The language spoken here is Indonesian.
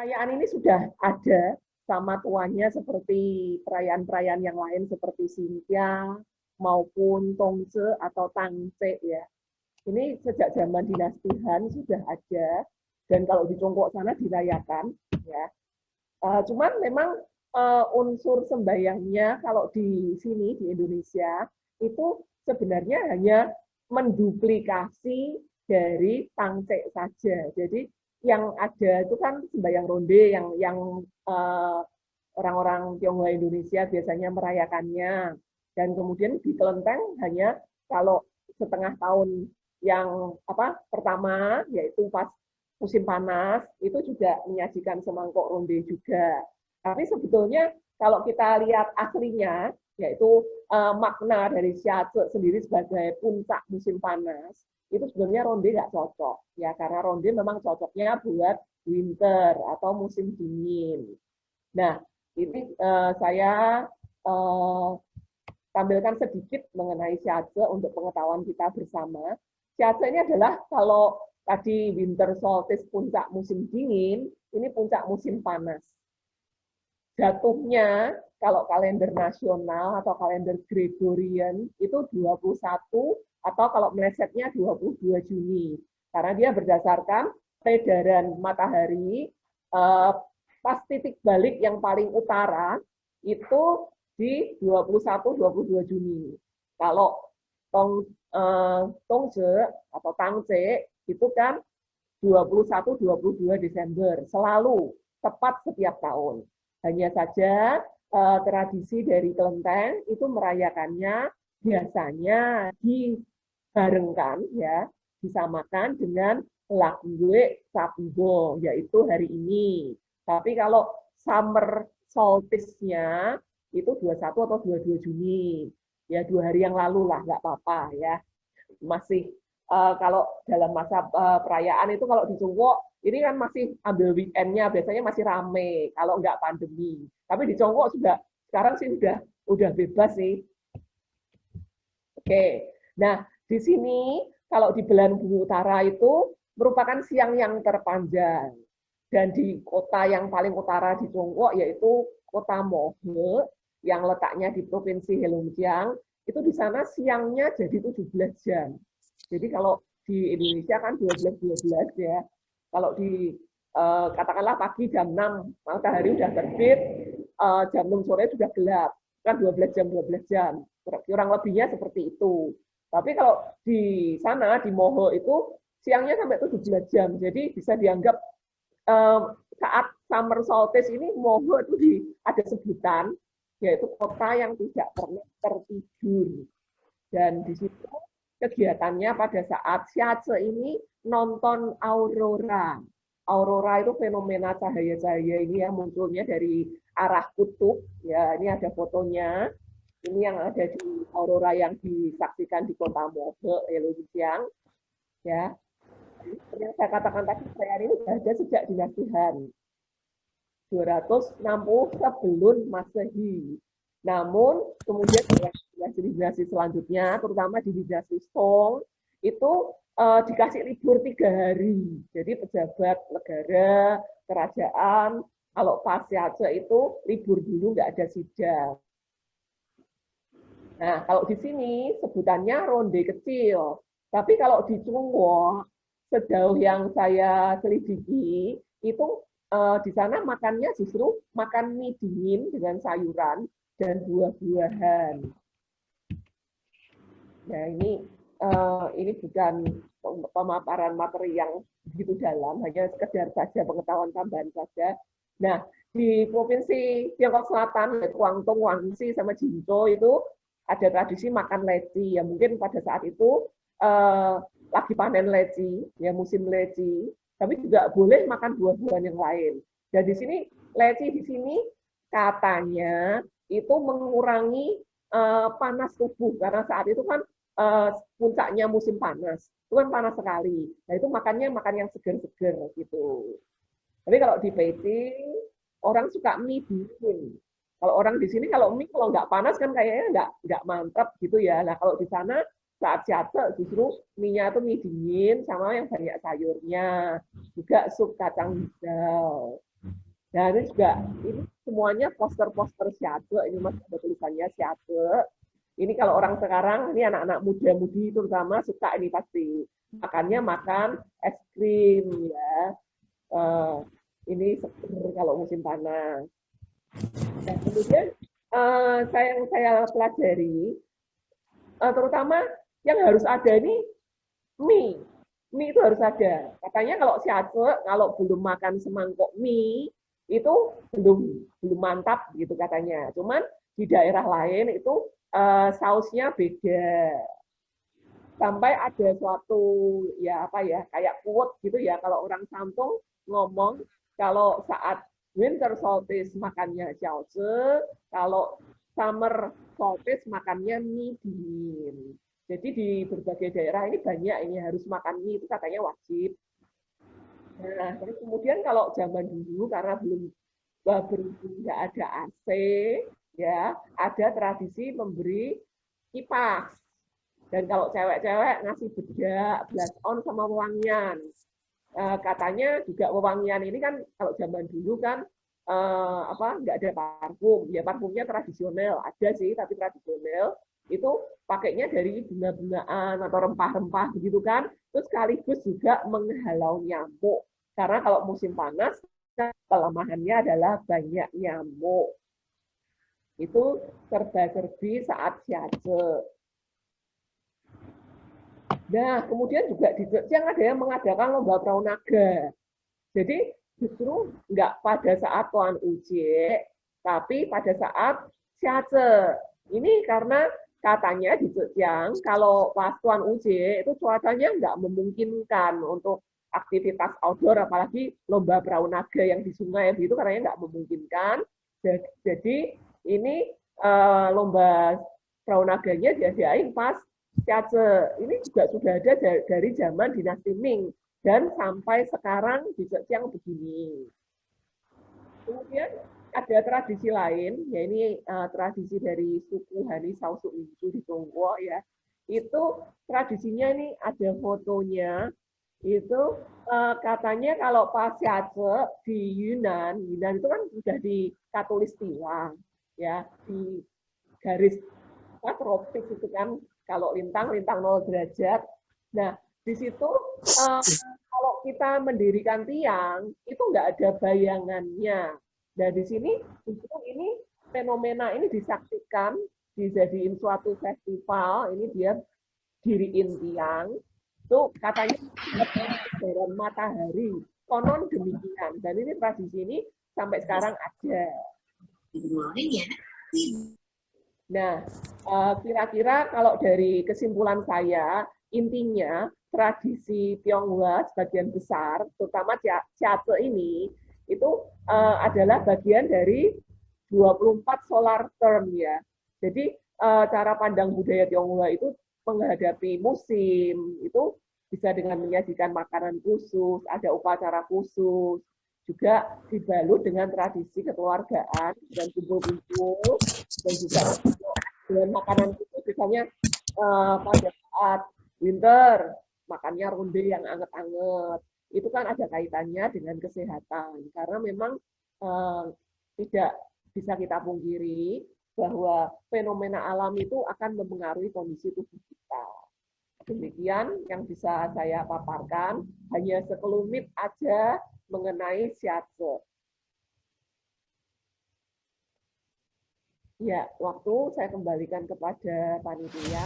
perayaan ini sudah ada sama tuannya seperti perayaan-perayaan yang lain seperti Xinjia maupun Tongze atau Tangce ya. Ini sejak zaman dinasti Han sudah ada dan kalau di Tiongkok sana dirayakan ya. Cuman memang unsur sembahyangnya kalau di sini di Indonesia itu sebenarnya hanya menduplikasi dari Tangce saja. Jadi yang ada itu kan sembahyang ronde yang orang-orang Tionghoa Indonesia biasanya merayakannya. Dan kemudian di kelenteng hanya kalau setengah tahun yang pertama yaitu pas musim panas itu juga menyajikan semangkok ronde juga. Tapi sebetulnya kalau kita lihat aslinya yaitu makna dari Xiace sendiri sebagai puncak musim panas itu sebenarnya ronde nggak cocok ya karena ronde memang cocoknya buat winter atau musim dingin. Nah ini saya tampilkan sedikit mengenai Xiace untuk pengetahuan kita bersama. Xiace ini adalah kalau tadi winter solstice puncak musim dingin, ini puncak musim panas. Jatuhnya kalau kalender nasional atau kalender Gregorian itu 21 atau kalau melesetnya 22 Juni. Karena dia berdasarkan peredaran matahari pas titik balik yang paling utara itu di 21-22 Juni. Kalau Tongze atau Tangce itu kan 21-22 Desember, selalu tepat setiap tahun. Hanya saja tradisi dari kelenteng itu merayakannya biasanya dibarengkan ya, disamakan dengan Lakgue Sapigo, yaitu hari ini. Tapi kalau summer solstice-nya itu 21 atau 22 Juni. Ya 2 hari yang lalu lah, nggak apa-apa ya. Masih kalau dalam masa perayaan itu kalau di Tiongkok ini kan masih ambil weekendnya biasanya masih rame kalau nggak pandemi. Tapi di Tiongkok sudah sekarang sih udah bebas sih. Oke, nah di sini kalau di belahan bumi utara itu merupakan siang yang terpanjang dan di kota yang paling utara di Tiongkok yaitu kota Mohe yang letaknya di provinsi Heilongjiang itu di sana siangnya jadi 17 jam. Jadi kalau di Indonesia kan 12-12 ya. Kalau di katakanlah pagi jam 6 matahari udah terbit, jam 6 sore sudah gelap. Kan 12 jam 12 jam. Kurang lebihnya seperti itu. Tapi kalau di sana di Moho itu siangnya sampai 17 jam. Jadi bisa dianggap saat summer solstice ini Moho itu ada sebutan yaitu kota yang tidak pernah tertidur. Dan di situ kegiatannya pada saat Xiace ini nonton aurora. Aurora itu fenomena cahaya-cahaya ini yang munculnya dari arah kutub. Ya, ini ada fotonya. Ini yang ada di aurora yang disaksikan di kota Mohe, Heilongjiang. Ya, yang saya katakan tadi perayaan ini ada sejak dinasti Han. 260 sebelum Masehi. Namun kemudian dinasti selanjutnya, terutama di dinasti Song, itu dikasih libur 3 hari. Jadi pejabat negara, kerajaan, kalau pas Xiace itu libur dulu nggak ada sidang. Nah, kalau di sini sebutannya ronde kecil. Tapi kalau di Tiongkok, sejauh yang saya selidiki, itu di sana makannya justru makan mie dingin dengan sayuran dan buah-buahan. Nah ini bukan pemaparan materi yang begitu dalam, hanya sekedar saja pengetahuan tambahan saja. Nah di provinsi Tiongkok Selatan, yaitu Guangdong, Guangxi, sama Jinzhou itu ada tradisi makan leci. Ya mungkin pada saat itu lagi panen leci, ya musim leci. Tapi juga boleh makan buah-buahan yang lain. Dan di sini leci di sini katanya itu mengurangi panas tubuh karena saat itu kan puncaknya musim panas. Itu kan panas sekali. Nah, itu makannya makan yang seger-seger gitu. Tapi kalau di Beijing orang suka mie dingin. Kalau orang di sini kalau mie kalau nggak panas kan kayaknya nggak mantap gitu ya. Nah, kalau di sana saat Xiace justru mie-nya itu mie dingin sama yang banyak sayurnya, juga sup kacang hijau. Nah, ini juga ini semuanya poster-poster Siade, ini Mas ada tulisannya Siade. Ini kalau orang sekarang, ini anak-anak muda-mudi terutama suka ini pasti. Makannya makan es krim ya. Eh, ini seger kalau musim panas. Nah, kemudian yang saya pelajari, terutama yang harus ada ini mie. Mie itu harus ada. Katanya kalau si Aceh, kalau belum makan semangkok mie, itu belum mantap gitu katanya. Cuman di daerah lain itu sausnya beda. Sampai ada suatu ya apa ya kayak quote gitu ya kalau orang Sampung ngomong kalau saat winter solstice makannya xiaozi, kalau summer solstice makannya mie dingin. Jadi di berbagai daerah ini banyak ini harus makan mie itu katanya wajib. Nah, terus kemudian kalau zaman dulu karena belum berhubung nggak ada AC, ya ada tradisi memberi kipas. Dan kalau cewek-cewek ngasih bedak, blush on sama wewangian. Katanya juga wewangian ini kan kalau zaman dulu kan apa nggak ada parfum, ya parfumnya tradisional ada sih tapi tradisional itu pakainya dari bunga-bungaan atau rempah-rempah begitu kan, terus sekaligus juga menghalau nyamuk karena kalau musim panas kelemahannya adalah banyak nyamuk itu serba-serbi saat siaga. Nah, kemudian juga di Jogja ada yang mengadakan lomba perahu naga. Jadi justru nggak pada saat Tuan Uji, tapi pada saat Siace. Ini karena katanya di Jogja, kalau pas Tuan Uji itu cuacanya nggak memungkinkan untuk aktivitas outdoor, apalagi lomba perahu naga yang di sungai itu karena nggak memungkinkan. Jadi ini lomba perahu naganya diadain pas Siace. Ini juga sudah ada dari zaman dinasti Ming dan sampai sekarang juga yang begini. Kemudian ada tradisi lain, ya ini tradisi dari suku Hani Sausu Inju di Tiongkok ya. Itu tradisinya ini ada fotonya. Itu katanya kalau pas Siace di Yunan, Yunan itu kan sudah di Katulistiwa, ya di garis tropis itu kan kalau lintang 0 derajat. Nah, di situ kalau kita mendirikan tiang itu nggak ada bayangannya. Nah, di sini justru ini fenomena ini disaksikan, dijadiin suatu festival, ini dia diriin tiang, itu katanya kebesaran matahari, konon demikian. Dan ini tradisi ini sampai sekarang ada. Nah, kira-kira kalau dari kesimpulan saya, intinya tradisi Tionghoa sebagian besar, terutama Ciate ini, itu adalah bagian dari 24 solar term ya. Jadi cara pandang budaya Tionghoa itu menghadapi musim, itu bisa dengan menyajikan makanan khusus, ada upacara khusus, juga dibalut dengan tradisi kekeluargaan dan kumpul-kumpul dan juga dengan makanan itu misalnya pada saat winter makannya ronde yang anget-anget itu kan ada kaitannya dengan kesehatan karena memang tidak bisa kita pungkiri bahwa fenomena alam itu akan mempengaruhi kondisi tubuh kita. Demikian yang bisa saya paparkan, hanya sekelumit aja mengenai Siace. Ya, waktu saya kembalikan kepada panitia.